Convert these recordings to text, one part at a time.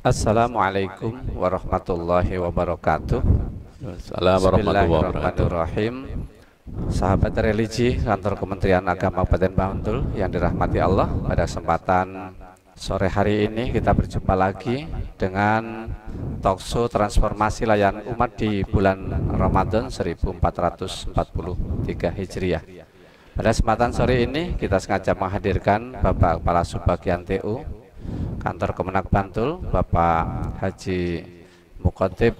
Assalamualaikum warahmatullahi wabarakatuh. Bismillahirrahmanirrahim. Sahabat religi kantor Kementerian Agama Kabupaten Bantul yang dirahmati Allah, pada kesempatan sore hari ini kita berjumpa lagi dengan talkshow transformasi layanan umat di bulan Ramadan 1443 Hijriah. Pada kesempatan sore ini kita sengaja menghadirkan Bapak Kepala Subbagian TU Kantor Kemenak Bantul, Bapak Haji Mukhotib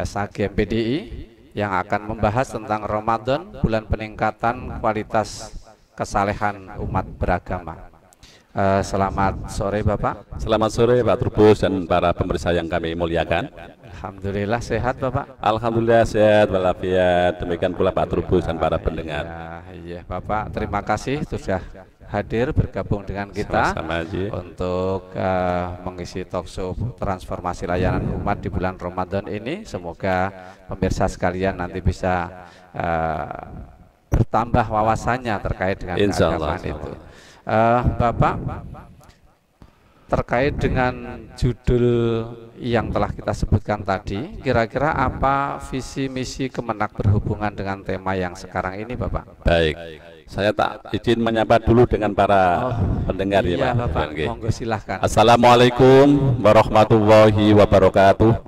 SAG MPDI, yang akan membahas tentang Ramadan, bulan peningkatan kualitas kesalehan umat beragama. Selamat sore Bapak. Selamat sore Pak Trubus dan para pemirsa yang kami muliakan. Alhamdulillah sehat Bapak. Alhamdulillah sehat walafiat. Demikian pula Pak Trubus dan para pendengar. Iya Bapak, terima kasih sudah hadir bergabung dengan kita. Sama-sama, untuk mengisi talkshow transformasi layanan umat di bulan Ramadan ini. Semoga pemirsa sekalian nanti bisa bertambah wawasannya terkait dengan keagamaan itu. Bapak, terkait dengan judul yang telah kita sebutkan tadi, kira-kira apa visi misi Kemenak berhubungan dengan tema yang sekarang ini Bapak? Baik, saya tak izin menyapa dulu dengan para pendengar iya, ya Pak. Bapak, monggo silahkan. Assalamualaikum warahmatullahi wabarakatuh.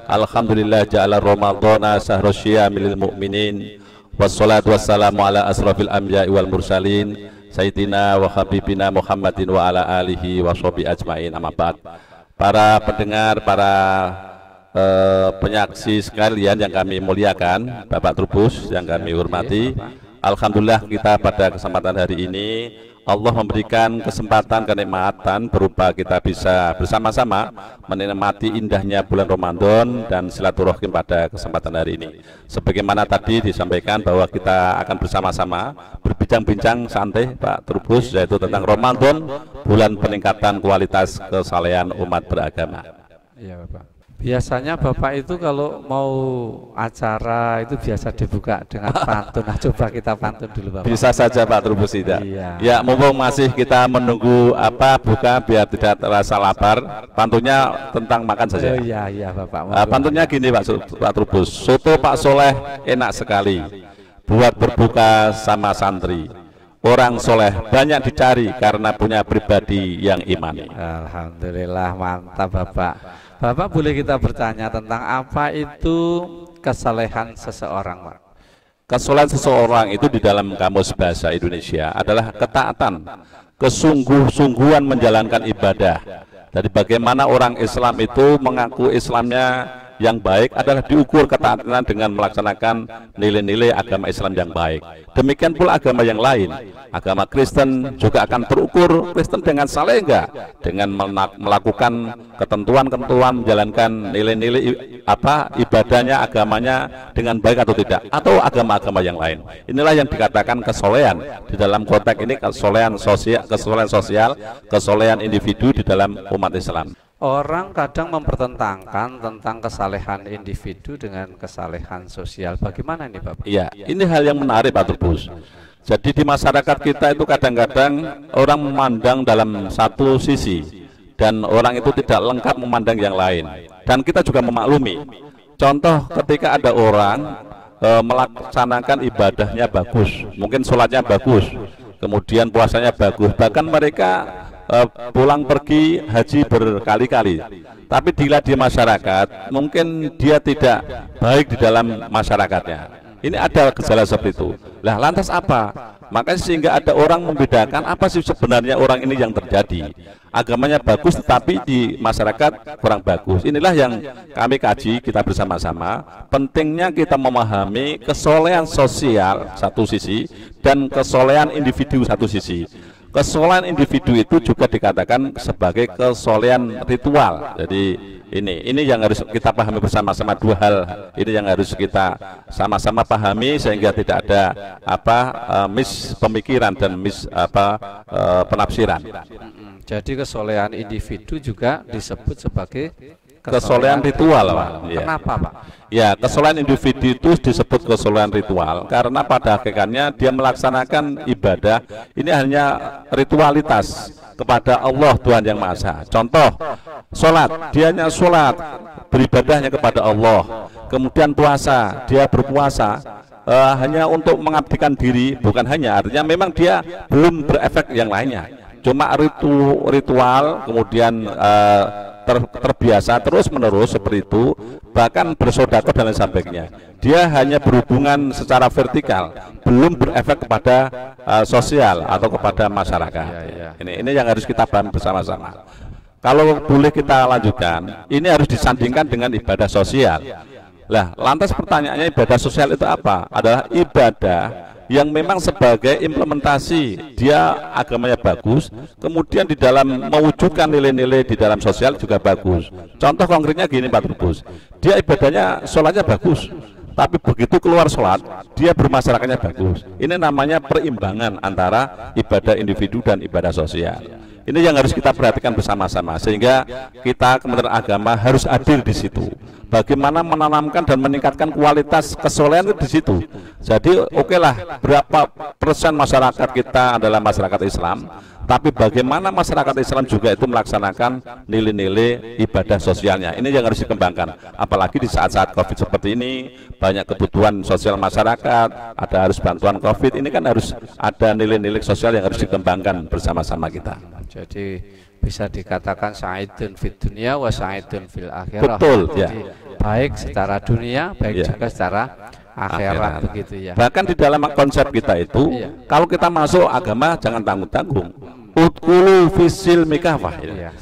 Alhamdulillah ja'ala Ramadhana syahrus syiyamil mu'minin, wassalatu wassalamu ala asrafil anbiya'i wal mursalin Sayyidina wa habibina Muhammadin wa ala alihi wa sahbihi ajmain, amma ba'd. Para pendengar, para penyaksi sekalian yang kami muliakan, Bapak Trubus yang kami hormati, alhamdulillah kita pada kesempatan hari ini Allah memberikan kesempatan kenikmatan berupa kita bisa bersama-sama menikmati indahnya bulan Ramadan dan silaturahim pada kesempatan hari ini. Sebagaimana tadi disampaikan bahwa kita akan bersama-sama berbincang-bincang santai Pak Trubus, yaitu tentang Ramadan, bulan peningkatan kualitas kesalehan umat beragama. Iya Bapak. Biasanya Bapak itu kalau mau acara itu biasa dibuka dengan pantun. Nah, coba kita pantun dulu Bapak. Bisa saja Pak Trubus tidak? Iya. Ya, mumpung masih kita menunggu buka biar tidak terasa lapar, pantunnya tentang makan saja. Oh iya Bapak. Pantunnya gini Pak Trubus, soto Pak Soleh enak sekali buat berbuka sama santri. Orang soleh banyak dicari karena punya pribadi yang imani. Alhamdulillah, mantap Bapak. Bapak, boleh kita bertanya tentang apa itu kesalehan seseorang, Pak? Kesalehan seseorang itu di dalam kamus bahasa Indonesia adalah ketaatan, kesungguh-sungguhan menjalankan ibadah. Dari bagaimana orang Islam itu mengaku Islamnya yang baik adalah diukur ketaatan dengan melaksanakan nilai-nilai agama Islam yang baik. Demikian pula agama yang lain, agama Kristen juga akan terukur Kristen dengan saleh enggak, dengan melakukan ketentuan-ketentuan, menjalankan nilai-nilai ibadahnya, agamanya dengan baik atau tidak, atau agama-agama yang lain. Inilah yang dikatakan kesolehan di dalam konteks ini, kesolehan sosial, kesolehan individu di dalam umat Islam. Orang kadang mempertentangkan tentang kesalehan individu dengan kesalehan sosial. Bagaimana ini Bapak? Iya, ini hal yang menarik Pak Trubus. Jadi di masyarakat kita itu kadang-kadang orang memandang dalam satu sisi dan orang itu tidak lengkap memandang yang lain. Dan kita juga memaklumi. Contoh ketika ada orang melaksanakan ibadahnya bagus, mungkin sholatnya bagus, kemudian puasanya bagus, bahkan mereka pulang pergi haji berkali-kali, tapi dilihat di masyarakat mungkin dia tidak baik di dalam masyarakatnya. Ini ada gejala seperti itu. Lah lantas apa? Makanya sehingga ada orang membedakan apa sih sebenarnya orang ini yang terjadi. Agamanya bagus tetapi di masyarakat kurang bagus. Inilah yang kami kaji kita bersama-sama. Pentingnya kita memahami kesolehan sosial satu sisi dan kesolehan individu satu sisi. Kesolehan individu itu juga dikatakan sebagai kesolehan ritual. Jadi ini yang harus kita pahami bersama-sama, dua hal ini yang harus kita sama-sama pahami sehingga tidak ada mis pemikiran dan penafsiran. Jadi kesolehan individu juga disebut sebagai kesolehan ritual, Pak. Kenapa, Pak? Ya, kesolehan individu itu disebut kesolehan ritual karena pada hakikatnya dia melaksanakan ibadah ini hanya ritualitas, kepada Allah Tuhan Yang Maha Esa. Contoh, sholat, dianya sholat, beribadahnya kepada Allah. Kemudian puasa, dia berpuasa hanya untuk mengabdikan diri, bukan hanya, artinya memang dia belum berefek yang lainnya, cuma ritual, kemudian terbiasa terus menerus seperti itu, bahkan bersedekah dan lain sebagainya. Dia hanya berhubungan secara vertikal, belum berefek kepada sosial atau kepada masyarakat. Ini yang harus kita paham bersama-sama. Kalau boleh kita lanjutkan, ini harus disandingkan dengan ibadah sosial. Lah, lantas pertanyaannya, ibadah sosial itu apa? Adalah ibadah yang memang sebagai implementasi, dia agamanya bagus, kemudian di dalam mewujudkan nilai-nilai di dalam sosial juga bagus. Contoh konkretnya gini Pak Trubus, dia ibadahnya, sholatnya bagus, tapi begitu keluar sholat, dia bermasyarakatnya bagus. Ini namanya perimbangan antara ibadah individu dan ibadah sosial. Ini yang harus kita perhatikan bersama-sama, sehingga kita Kementerian Agama harus hadir di situ. Bagaimana menanamkan dan meningkatkan kualitas kesolehan di situ. Jadi okelah, berapa persen masyarakat kita adalah masyarakat Islam, tapi bagaimana masyarakat Islam juga itu melaksanakan nilai-nilai ibadah sosialnya. Ini yang harus dikembangkan. Apalagi di saat-saat COVID seperti ini, banyak kebutuhan sosial masyarakat, ada harus bantuan COVID. Ini kan harus ada nilai-nilai sosial yang harus dikembangkan bersama-sama kita. Jadi bisa dikatakan sa'idun fid dunya wa sa'idun fil akhirah. Betul, ya. Jadi, baik secara dunia, baik juga secara akhirat, begitu ya. Bahkan di dalam konsep kita itu, kalau kita masuk agama jangan tanggung-tanggung. Udkhulu fisil mikafah.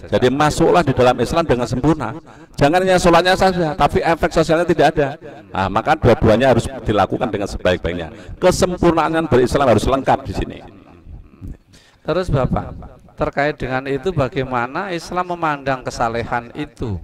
Jadi masuklah di dalam Islam dengan sempurna. Jangan hanya sholatnya saja, tapi efek sosialnya tidak ada. Nah, maka dua-duanya harus dilakukan dengan sebaik-baiknya. Kesempurnaan berislam harus lengkap di sini. Terus Bapak, terkait dengan itu bagaimana Islam memandang kesalehan itu?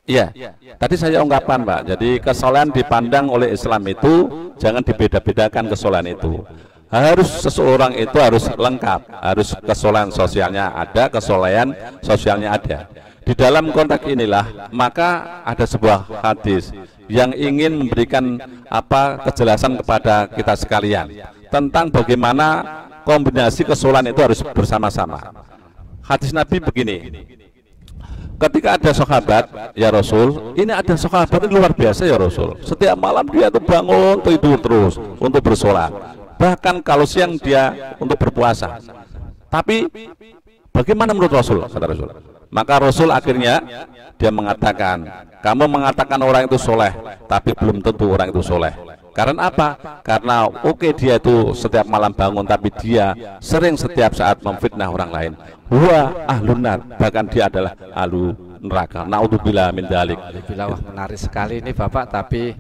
Iya, tadi saya ungkapkan Pak, jadi kesolehan dipandang oleh Islam itu jangan dibeda-bedakan kesolehan itu. Harus seseorang itu harus lengkap, harus kesolehan sosialnya ada, kesolehan sosialnya ada. Di dalam konteks inilah maka ada sebuah hadis yang ingin memberikan kejelasan kepada kita sekalian tentang bagaimana kombinasi kesolehan itu harus bersama-sama. Hadis Nabi begini, ketika ada sahabat, ya Rasul, ini ada sahabat ini luar biasa ya Rasul, setiap malam dia tuh bangun tidur terus untuk bersolat, bahkan kalau siang dia untuk berpuasa. Tapi bagaimana menurut Rasul, kata Rasul? Maka Rasul akhirnya dia mengatakan, kamu mengatakan orang itu soleh, tapi belum tentu orang itu soleh. Karena apa? Karena dia itu setiap malam bangun, tapi dia sering setiap saat memfitnah orang lain. Huwa ahlun nar, bahkan dia adalah ahlu neraka. Naudzubillah min dzalik. Wah, menarik sekali ini Bapak, tapi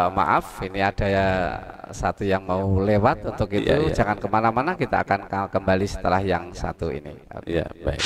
maaf, ini ada satu yang mau lewat, untuk itu jangan kemana-mana, kita akan kembali setelah yang satu ini. Iya, baik.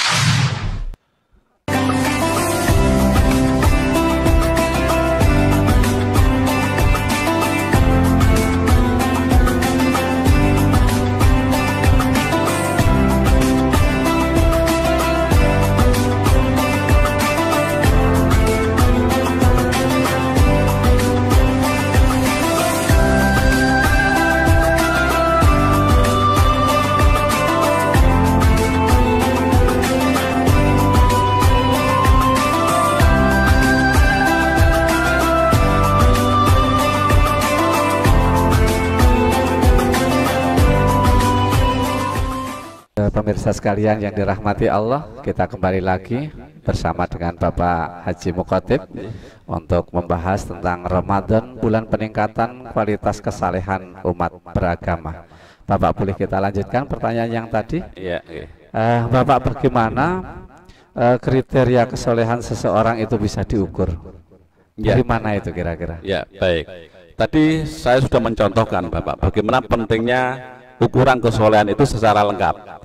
Pemirsa sekalian yang dirahmati Allah, kita kembali lagi bersama dengan Bapak Haji Mukhotib untuk membahas tentang Ramadan, bulan peningkatan kualitas kesalehan umat beragama. Bapak, boleh kita lanjutkan pertanyaan yang tadi? Bapak, bagaimana kriteria kesolehan seseorang itu bisa diukur? Dari mana itu kira-kira? Ya, baik. Tadi saya sudah mencontohkan Bapak bagaimana pentingnya ukuran kesolehan itu secara lengkap.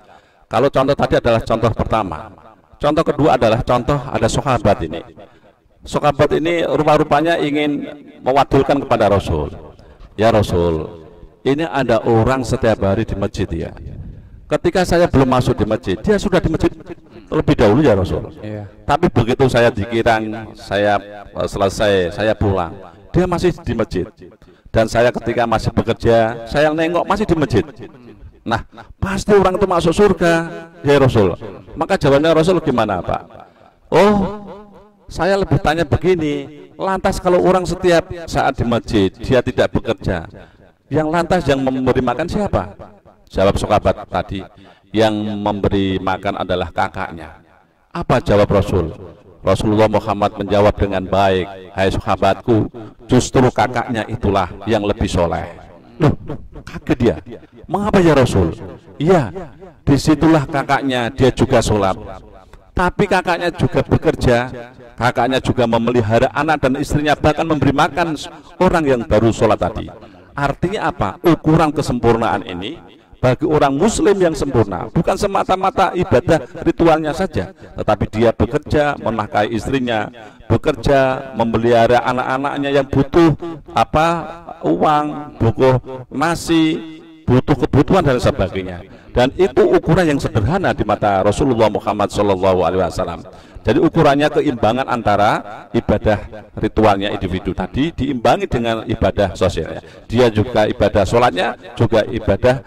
Kalau contoh tadi adalah contoh pertama. Contoh kedua adalah contoh ada sahabat ini. Sahabat ini rupa-rupanya ingin mewadulkan kepada Rasul. Ya Rasul, ini ada orang setiap hari di masjid ya. Ketika saya belum masuk di masjid, dia sudah di masjid terlebih dahulu ya Rasul. Tapi begitu saya dikirang, saya selesai, saya pulang, dia masih di masjid. Dan saya ketika masih bekerja, saya nengok masih di masjid. Nah, pasti orang itu masuk surga, ya Rasul. Maka jawabannya Rasul gimana, Pak? Oh, saya lebih tanya begini, lantas kalau orang setiap saat di masjid dia tidak bekerja, yang lantas yang memberi makan siapa? Jawab sahabat tadi, yang memberi makan adalah kakaknya. Apa jawab Rasul? Rasulullah Muhammad menjawab dengan baik, hai sahabatku, justru kakaknya itulah yang lebih soleh. Loh, kaget dia. Mengapa ya Rasul? Iya, disitulah kakaknya dia juga sholat. Tapi kakaknya juga bekerja, kakaknya juga memelihara anak dan istrinya, bahkan memberi makan orang yang baru sholat tadi. Artinya apa? Ukuran kesempurnaan ini bagi orang muslim yang sempurna bukan semata-mata ibadah ritualnya saja, tetapi dia bekerja menafkahi istrinya, bekerja memelihara anak-anaknya yang butuh uang, butuh nasi, butuh kebutuhan dan sebagainya. Dan itu ukuran yang sederhana di mata Rasulullah Muhammad SAW. Jadi ukurannya keimbangan antara ibadah ritualnya individu tadi diimbangi dengan ibadah sosialnya. Dia juga ibadah sholatnya, juga ibadah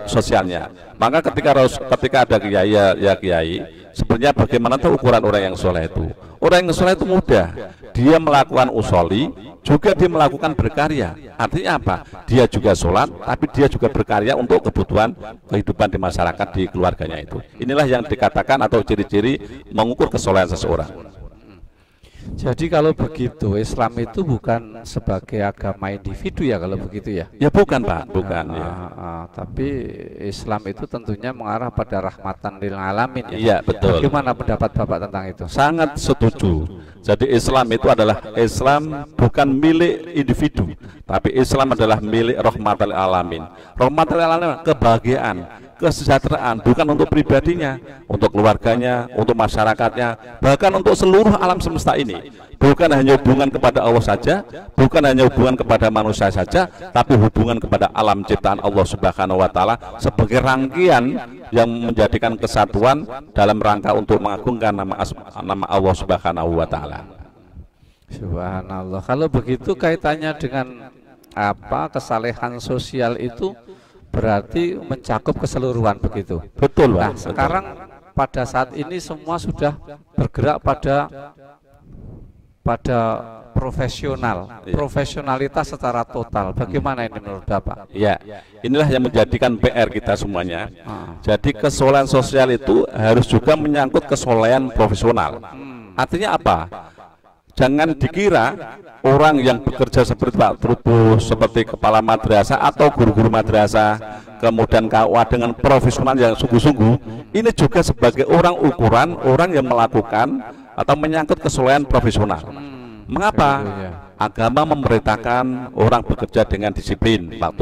sosialnya. Maka ketika ada kiai, ya kiai, sebenarnya bagaimana tuh ukuran orang yang soleh itu? Orang yang soleh itu mudah. Dia melakukan usoli, juga dia melakukan berkarya. Artinya apa? Dia juga sholat, tapi dia juga berkarya untuk kebutuhan kehidupan di masyarakat, di keluarganya itu. Inilah yang dikatakan atau ciri-ciri mengukur kesolehan seseorang. Jadi kalau begitu Islam itu bukan sebagai agama individu ya kalau begitu ya? Ya bukan Pak, bukan. Tapi Islam itu tentunya mengarah pada rahmatan lil alamin ya? Iya betul. Bagaimana pendapat Bapak tentang itu? Sangat setuju. Jadi Islam itu adalah Islam bukan milik individu, tapi Islam adalah milik rahmatan lil alamin. Rahmatan lil alamin kebahagiaan, kesejahteraan bukan untuk pribadinya, untuk keluarganya, untuk masyarakatnya, bahkan untuk seluruh alam semesta ini. Bukan hanya hubungan kepada Allah saja, bukan hanya hubungan kepada manusia saja, tapi hubungan kepada alam ciptaan Allah Subhanahu wa taala sebagai rangkaian yang menjadikan kesatuan dalam rangka untuk mengagungkan nama Allah Subhanahu wa taala. Subhanallah. Kalau begitu kaitannya dengan kesalehan sosial itu berarti mencakup keseluruhan begitu. Betul, Pak. Nah, sekarang pada saat ini semua sudah bergerak pada profesional, profesionalitas secara total. Bagaimana ini menurut Bapak? Ya, inilah yang menjadikan PR kita semuanya. Jadi kesolehan sosial itu harus juga menyangkut kesolehan profesional. Artinya apa? Jangan dikira orang yang bekerja seperti Pak Trubus, seperti kepala madrasah atau guru-guru madrasah, kemudian KUA dengan profesional yang sungguh-sungguh, ini juga sebagai ukuran orang yang melakukan atau menyangkut kesolehan profesional. Mengapa? Agama memerintahkan orang bekerja dengan disiplin, Pak.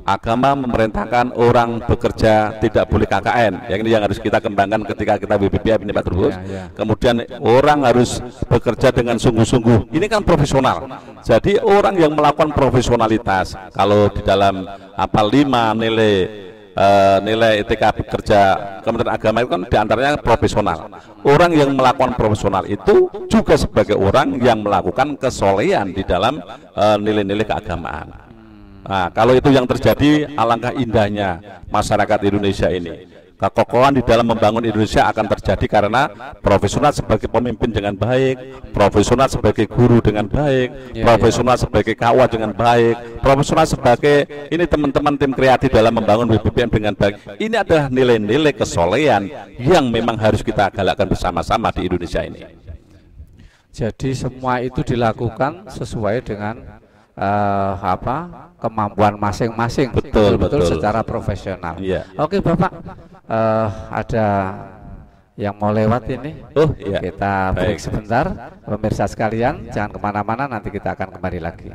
Agama memerintahkan orang bekerja tidak boleh KKN. Yang ini yang harus kita kembangkan ketika kita BPPM ini Pak Trubus. Kemudian orang harus bekerja dengan sungguh-sungguh. Ini kan profesional. Jadi orang yang melakukan profesionalitas, kalau di dalam 5 nilai etika bekerja Kementerian Agama itu kan diantaranya profesional. Orang yang melakukan profesional itu juga sebagai orang yang melakukan kesolehan di dalam nilai-nilai keagamaan. Nah, kalau itu yang terjadi, alangkah indahnya masyarakat Indonesia ini. Kekokohan di dalam membangun Indonesia akan terjadi karena profesional sebagai pemimpin dengan baik, profesional sebagai guru dengan baik, profesional sebagai kawan dengan baik, profesional sebagai ini teman-teman tim kreatif dalam membangun BPPM dengan baik. Ini adalah nilai-nilai kesolehan yang memang harus kita galakkan bersama-sama di Indonesia ini. Jadi semua itu dilakukan sesuai dengan kemampuan masing-masing, betul secara profesional. Oke Bapak, ada yang mau lewat ini. Kita break sebentar, pemirsa sekalian, jangan kemana-mana, nanti kita akan kembali lagi.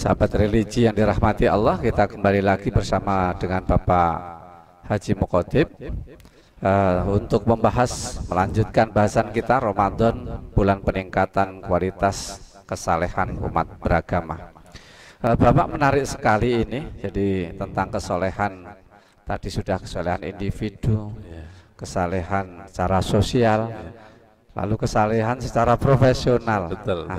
sahabat religi yang dirahmati Allah, kita kembali lagi bersama dengan Bapak Haji Muqaddib untuk membahas, melanjutkan bahasan kita Ramadan, bulan peningkatan kualitas kesalehan umat beragama. Bapak menarik sekali ini, jadi tentang kesolehan, tadi sudah kesolehan individu, kesalehan secara sosial, lalu kesalehan secara profesional. Betul.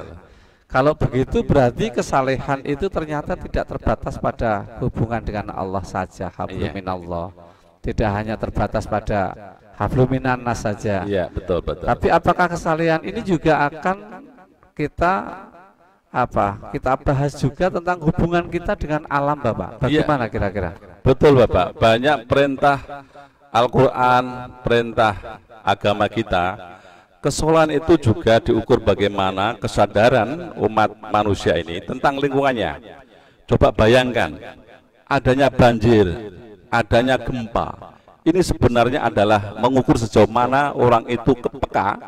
Kalau begitu berarti kesalehan itu ternyata tidak terbatas pada hubungan dengan Allah saja, hablum minallah. Tidak hanya terbatas pada hablum minannas saja. Iya, betul. Tapi apakah kesalehan ini juga akan kita bahas juga tentang hubungan kita dengan alam, Bapak? Bagaimana kira-kira? Betul, Bapak. Banyak perintah Al-Quran, perintah agama kita, kesolehan itu juga diukur bagaimana kesadaran umat manusia ini tentang lingkungannya. Coba bayangkan, adanya banjir, adanya gempa, ini sebenarnya adalah mengukur sejauh mana orang itu peka,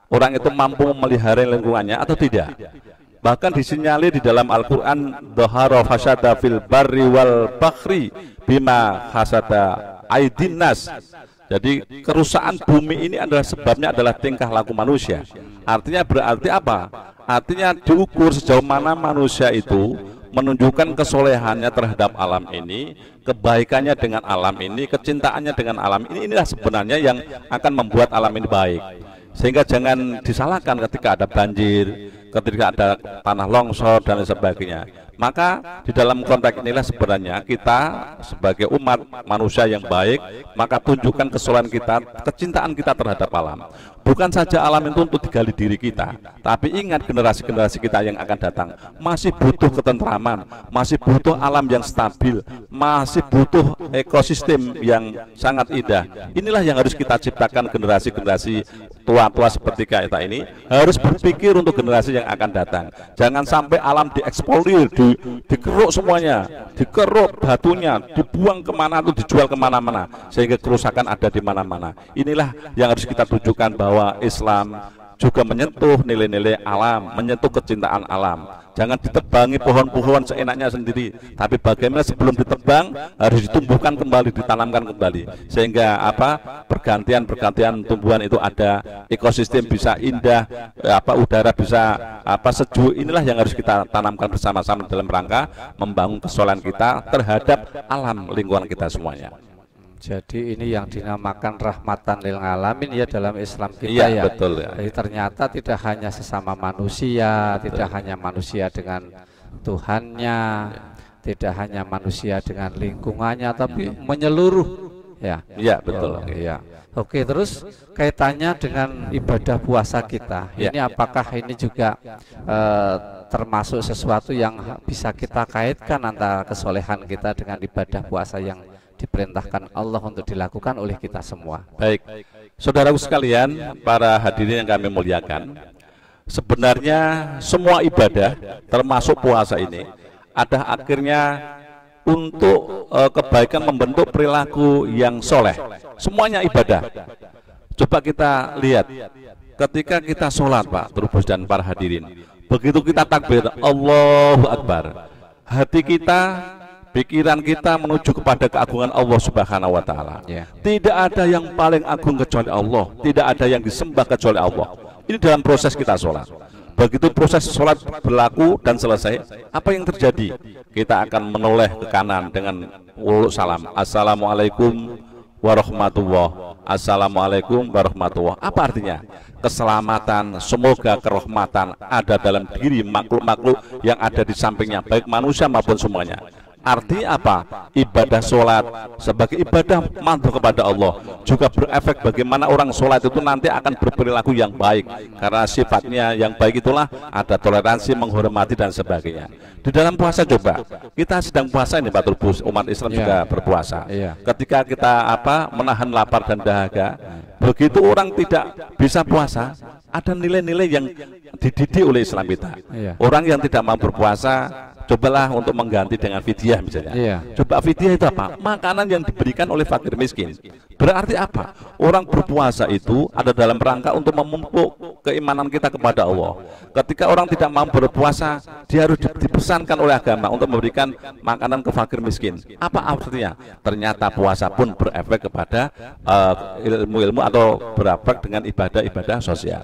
orang itu mampu memelihara lingkungannya atau tidak. Bahkan disinyalir di dalam Al-Quran, dhahara fasada fil barri wal bakhri bima hasada aidin nas. Jadi kerusakan bumi ini adalah sebabnya adalah tingkah laku manusia. Artinya berarti apa? Artinya diukur sejauh mana manusia itu menunjukkan kesolehannya terhadap alam ini, kebaikannya dengan alam ini, kecintaannya dengan alam ini. Inilah sebenarnya yang akan membuat alam ini baik. Sehingga jangan disalahkan ketika ada banjir, ketika ada tanah longsor dan sebagainya. Maka di dalam konteks inilah sebenarnya kita sebagai umat manusia yang baik, maka tunjukkan kesolehan kita, kecintaan kita terhadap alam. Bukan saja alam itu untuk digali diri kita, tapi ingat generasi-generasi kita yang akan datang masih butuh ketentraman, masih butuh alam yang stabil, masih butuh ekosistem yang sangat indah. Inilah yang harus kita ciptakan. Generasi-generasi tua-tua seperti kita ini harus berpikir untuk generasi yang akan datang. Jangan sampai alam dieksplorir, dikeruk semuanya, dikeruk batunya, dibuang kemana atau dijual kemana-mana, sehingga kerusakan ada di mana-mana. Inilah yang harus kita tunjukkan, bahwa Islam juga menyentuh nilai-nilai alam, menyentuh kecintaan alam. Jangan ditebangi pohon-pohon seenaknya sendiri, tapi bagaimana sebelum ditebang harus ditumbuhkan kembali, ditanamkan kembali, sehingga pergantian tumbuhan itu ada, ekosistem bisa indah, udara bisa sejuk. Inilah yang harus kita tanamkan bersama-sama dalam rangka membangun kesolehan kita terhadap alam lingkungan kita semuanya. Jadi ini yang dinamakan rahmatan lil alamin ya dalam Islam kita, ya. Betul, ya. Jadi ternyata tidak hanya sesama manusia, betul. Tidak hanya manusia dengan Tuhannya, tidak hanya manusia dengan lingkungannya, tapi menyeluruh, ya. Iya, betul. Ya. Oke, terus kaitannya dengan ibadah puasa kita. Ini apakah ini juga termasuk sesuatu yang bisa kita kaitkan antara kesolehan kita dengan ibadah puasa yang diperintahkan Allah untuk dilakukan oleh kita semua? Baik, saudaraku sekalian, para hadirin yang kami muliakan, sebenarnya semua ibadah termasuk puasa ini ada akhirnya untuk kebaikan, membentuk perilaku yang soleh. Semuanya ibadah. Coba kita lihat ketika kita sholat, Pak Trubus dan para hadirin, begitu kita takbir Allahu Akbar, hati kita, pikiran kita menuju kepada keagungan Allah Subhanahu wa Ta'ala. Tidak ada yang paling agung kecuali Allah, tidak ada yang disembah kecuali Allah. Ini dalam proses kita sholat. Begitu proses sholat berlaku dan selesai, apa yang terjadi? Kita akan menoleh ke kanan dengan uluk salam, Assalamualaikum warahmatullah, Assalamualaikum warahmatullah. Apa artinya? Keselamatan, semoga kerahmatan ada dalam diri makhluk-makhluk yang ada di sampingnya, baik manusia maupun semuanya. Artinya apa? Ibadah sholat sebagai ibadah mantu kepada Allah juga berefek bagaimana orang sholat itu nanti akan berperilaku yang baik, karena sifatnya yang baik itulah ada toleransi, menghormati dan sebagainya. Di dalam puasa, coba kita sedang puasa ini, Pak Trubus, umat Islam juga berpuasa. Ketika kita menahan lapar dan dahaga, begitu orang tidak bisa puasa, ada nilai-nilai yang dididik oleh Islam kita. Orang yang tidak mau berpuasa cobalah untuk mengganti dengan fidyah misalnya. Coba fidyah itu apa? Makanan yang diberikan oleh fakir miskin. Berarti apa? Orang berpuasa itu ada dalam rangka untuk memupuk keimanan kita kepada Allah. Ketika orang tidak mau berpuasa, dia harus dipesankan oleh agama untuk memberikan makanan ke fakir miskin. Apa artinya? Ternyata puasa pun berefek kepada ilmu-ilmu atau berefek dengan ibadah-ibadah sosial.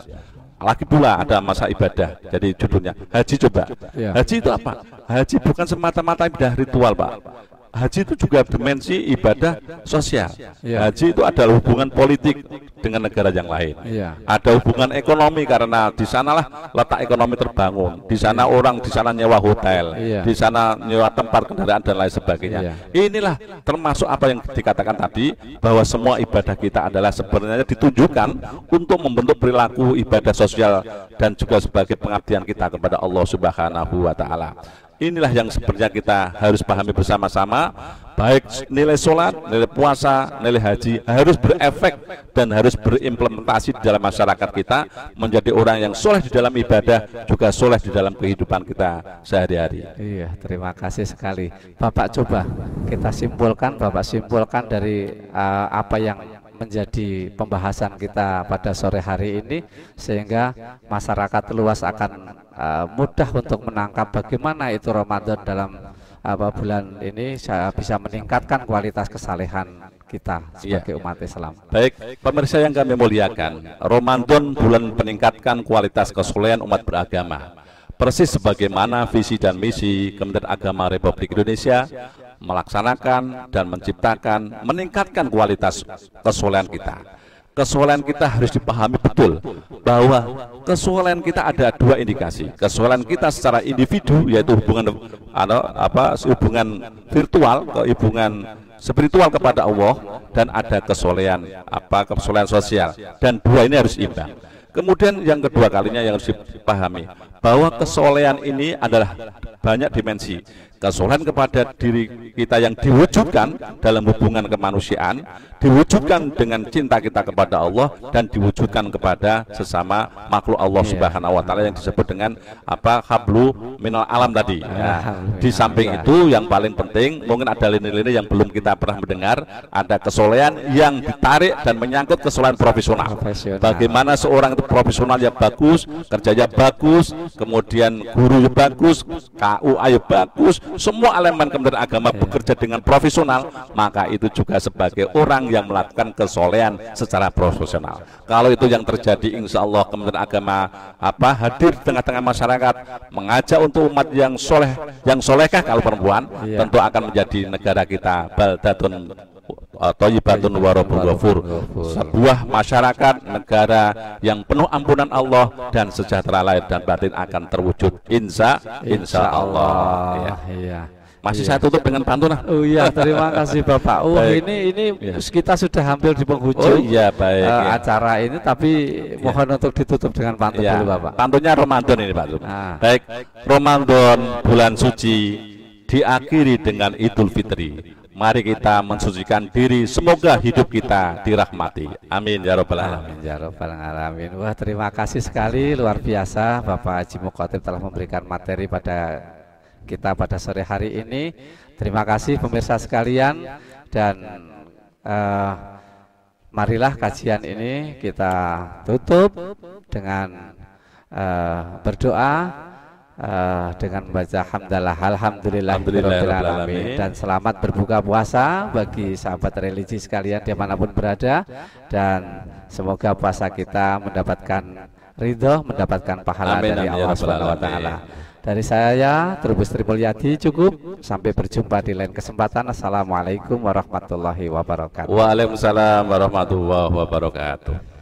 Lagi pula ada masa ibadah, jadi judulnya haji. Coba haji itu apa? Haji bukan semata-mata ibadah ritual, Pak. Haji itu juga dimensi ibadah sosial. Haji itu adalah hubungan politik dengan negara yang lain. Ada hubungan ekonomi karena di sanalah letak ekonomi terbangun. Di sana orang di sana nyewa hotel, di sana nyewa tempat kendaraan dan lain sebagainya. Inilah termasuk apa yang dikatakan tadi, bahwa semua ibadah kita adalah sebenarnya ditunjukkan untuk membentuk perilaku ibadah sosial dan juga sebagai pengabdian kita kepada Allah Subhanahu wa taala. Inilah yang sebenarnya kita harus pahami bersama-sama, baik nilai sholat, nilai puasa, nilai haji harus berefek dan harus berimplementasi di dalam masyarakat kita, menjadi orang yang soleh di dalam ibadah, juga soleh di dalam kehidupan kita sehari-hari. Iya, terima kasih sekali. Bapak coba kita simpulkan, Bapak simpulkan dari apa yang menjadi pembahasan kita pada sore hari ini, sehingga masyarakat luas akan mudah untuk menangkap bagaimana itu Ramadan dalam bulan ini bisa meningkatkan kualitas kesalehan kita sebagai umat Islam. Baik, pemirsa yang kami muliakan, Ramadan bulan meningkatkan kualitas kesolehan umat beragama. Persis sebagaimana visi dan misi Kementerian Agama Republik Indonesia melaksanakan dan menciptakan, meningkatkan kualitas kesolehan kita. Kesolehan kita harus dipahami betul, bahwa kesolehan kita ada dua indikasi. Kesolehan kita secara individu, yaitu hubungan hubungan virtual, hubungan spiritual kepada Allah, dan ada kesolehan kesolehan sosial, dan dua ini harus imbang. Kemudian yang kedua kalinya yang harus dipahami, bahwa kesolehan ini adalah banyak dimensi. Kesolehan kepada diri kita yang diwujudkan dalam hubungan kemanusiaan, diwujudkan dengan cinta kita kepada Allah, dan diwujudkan kepada sesama makhluk Allah Subhanahu wa taala yang disebut dengan hablu minal alam tadi. Di samping itu yang paling penting, mungkin ada lini-lini yang belum kita pernah mendengar, ada kesolehan yang ditarik dan menyangkut kesolehan profesional. Bagaimana seorang itu profesional yang bagus, kerjanya bagus, kemudian guru yang bagus, KUA yang bagus, semua elemen Kementerian Agama bekerja dengan profesional, maka itu juga sebagai orang yang melakukan kesolehan secara profesional. Kalau itu yang terjadi, insya Allah Kementerian Agama hadir di tengah-tengah masyarakat, mengajak untuk umat yang soleh, yang solehkah kalau perempuan, tentu akan menjadi negara kita baldatun thayyibatun wa rabbun ghafur, sebuah masyarakat negara yang penuh ampunan Allah dan sejahtera lahir dan batin akan terwujud insya Allah. Masih saya tutup dengan pantun. Oh iya, terima kasih Bapak. Ini kita sudah hampir di penghujung acara ini, tapi mohon untuk ditutup dengan pantun dulu Bapak. Pantunnya Ramadan ini Pak. Baik, Ramadan bulan suci diakhiri dengan Idul Fitri. Mari kita mensucikan diri, semoga hidup kita dirahmati. Amin ya rabbal alamin. Amin ya rabbal alamin. Wah, terima kasih sekali, luar biasa Bapak Haji Muqatil telah memberikan materi pada kita pada sore hari ini. Terima kasih pemirsa sekalian, dan marilah kajian ini kita tutup dengan berdoa, dengan membaca hamdalah alhamdulillahirabbil alamin, dan selamat berbuka puasa bagi sahabat religi sekalian dimanapun berada, dan semoga puasa kita mendapatkan ridho, mendapatkan pahala dari Allah Subhanahu wa taala. Dari saya Trubus Trimulyadi cukup, sampai berjumpa di lain kesempatan. Assalamualaikum warahmatullahi wabarakatuh. Waalaikumsalam warahmatullahi wabarakatuh.